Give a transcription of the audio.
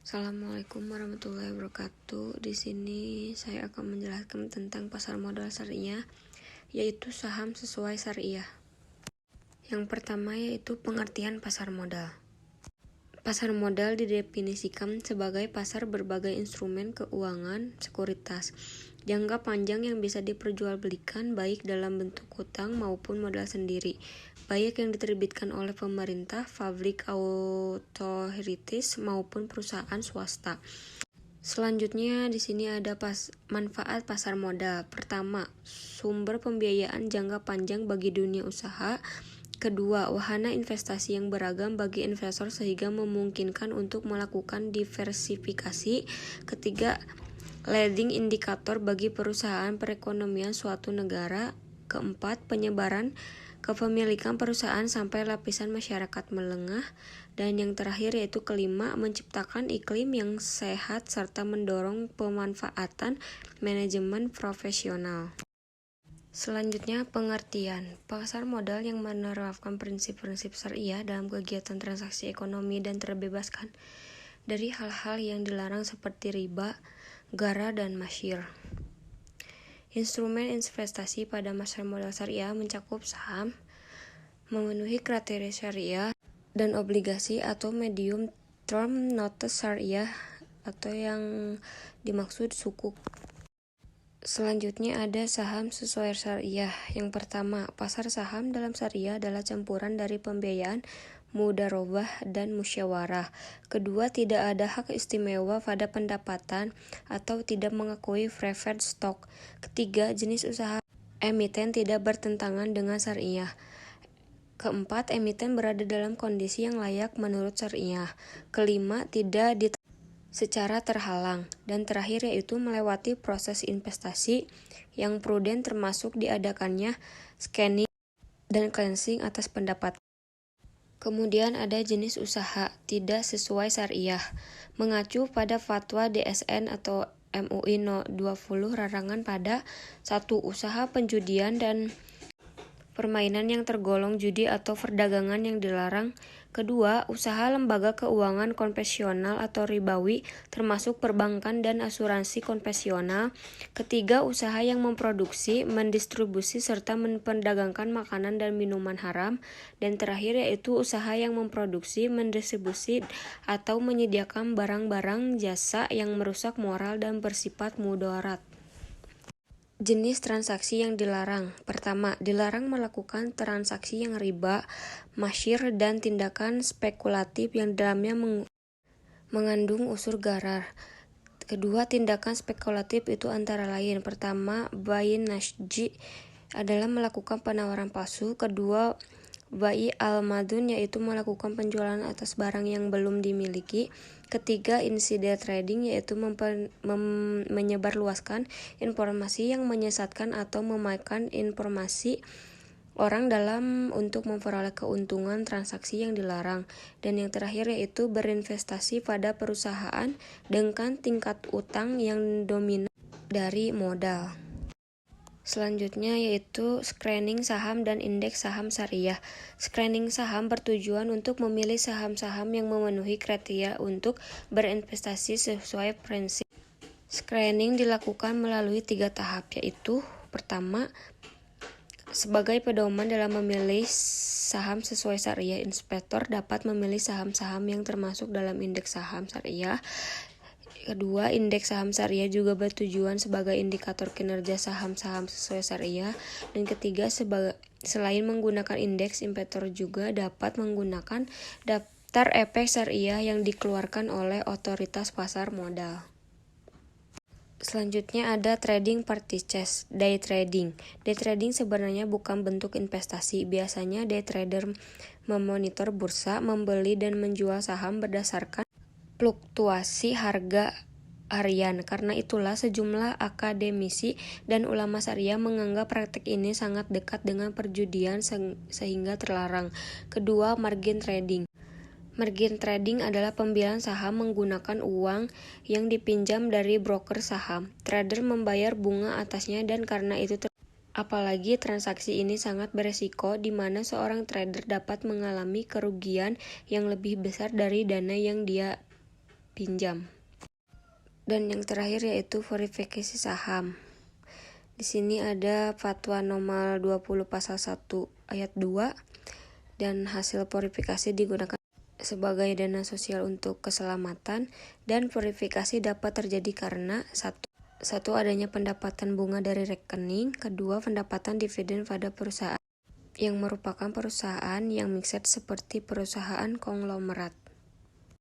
Assalamualaikum warahmatullahi wabarakatuh. Di sini saya akan menjelaskan tentang pasar modal syariah, yaitu saham sesuai syariah. Yang pertama yaitu pengertian pasar modal. Pasar modal didefinisikan sebagai pasar berbagai instrumen keuangan sekuritas jangka panjang yang bisa diperjualbelikan baik dalam bentuk hutang maupun modal sendiri, baik yang diterbitkan oleh pemerintah, public authorities maupun perusahaan swasta. Selanjutnya di sini ada manfaat pasar modal. Pertama, sumber pembiayaan jangka panjang bagi dunia usaha. Kedua, wahana investasi yang beragam bagi investor sehingga memungkinkan untuk melakukan diversifikasi. Ketiga, leading indikator bagi perusahaan perekonomian suatu negara. Keempat, penyebaran kepemilikan perusahaan sampai lapisan masyarakat menengah. Dan yang terakhir yaitu kelima, menciptakan iklim yang sehat serta mendorong pemanfaatan manajemen profesional. Selanjutnya, pengertian. Pasar modal yang menerapkan prinsip-prinsip syariah dalam kegiatan transaksi ekonomi dan terbebaskan dari hal-hal yang dilarang seperti riba, gara, dan masyir. Instrumen investasi pada pasar modal syariah mencakup saham, memenuhi kriteria syariah, dan obligasi atau medium term notes syariah atau yang dimaksud sukuk. Selanjutnya ada saham sesuai syariah. Yang pertama, pasar saham dalam syariah adalah campuran dari pembiayaan, mudharabah, dan musyawarah. Kedua, tidak ada hak istimewa pada pendapatan atau tidak mengakui preferred stock. Ketiga, jenis usaha emiten tidak bertentangan dengan syariah. Keempat, emiten berada dalam kondisi yang layak menurut syariah. Kelima, tidak secara terhalang. Dan terakhir yaitu melewati proses investasi yang prudent termasuk diadakannya scanning dan cleansing atas pendapat. Kemudian ada jenis usaha tidak sesuai syariah. Mengacu pada fatwa DSN atau MUI No. 20 larangan pada 1. Usaha penjudian dan permainan yang tergolong judi atau perdagangan yang dilarang. Kedua, usaha lembaga keuangan konvensional atau ribawi termasuk perbankan dan asuransi konvensional. Ketiga, usaha yang memproduksi, mendistribusi serta memperdagangkan makanan dan minuman haram. Dan terakhir yaitu usaha yang memproduksi, mendistribusi atau menyediakan barang-barang jasa yang merusak moral dan bersifat mudarat. Jenis transaksi yang dilarang. Pertama, dilarang melakukan transaksi yang riba, masyir, dan tindakan spekulatif yang dalamnya mengandung unsur gharar. Kedua, tindakan spekulatif itu antara lain. Pertama, bayin nasji adalah melakukan penawaran palsu. Kedua, bai al-madun yaitu melakukan penjualan atas barang yang belum dimiliki. Ketiga, insider trading yaitu menyebarluaskan informasi yang menyesatkan atau memakan informasi orang dalam untuk memperoleh keuntungan transaksi yang dilarang. Dan yang terakhir yaitu berinvestasi pada perusahaan dengan tingkat utang yang dominan dari modal. Selanjutnya yaitu screening saham dan indeks saham syariah. Screening saham bertujuan untuk memilih saham-saham yang memenuhi kriteria untuk berinvestasi sesuai prinsip. Screening dilakukan melalui 3 tahap, yaitu pertama, sebagai pedoman dalam memilih saham sesuai syariah, inspektor dapat memilih saham-saham yang termasuk dalam indeks saham syariah. Kedua, indeks saham syariah juga bertujuan sebagai indikator kinerja saham-saham sesuai syariah. Dan ketiga, selain menggunakan indeks, inspektor juga dapat menggunakan daftar efek syariah yang dikeluarkan oleh otoritas pasar modal. Selanjutnya ada trading practices, day trading. Day trading sebenarnya bukan bentuk investasi. Biasanya day trader memonitor bursa, membeli dan menjual saham berdasarkan fluktuasi harga harian. Karena itulah sejumlah akademisi dan ulama syariah menganggap praktik ini sangat dekat dengan perjudian sehingga terlarang. Kedua, margin trading. Margin trading adalah pembelian saham menggunakan uang yang dipinjam dari broker saham. Trader membayar bunga atasnya dan karena itu apalagi transaksi ini sangat beresiko di mana seorang trader dapat mengalami kerugian yang lebih besar dari dana yang dia pinjam. Dan yang terakhir yaitu verifikasi saham. Di sini ada Fatwa Nomor 20 Pasal 1 Ayat 2, dan hasil verifikasi digunakan sebagai dana sosial untuk keselamatan, dan verifikasi dapat terjadi karena satu adanya pendapatan bunga dari rekening, kedua pendapatan dividen pada perusahaan yang merupakan perusahaan yang mixed seperti perusahaan konglomerat.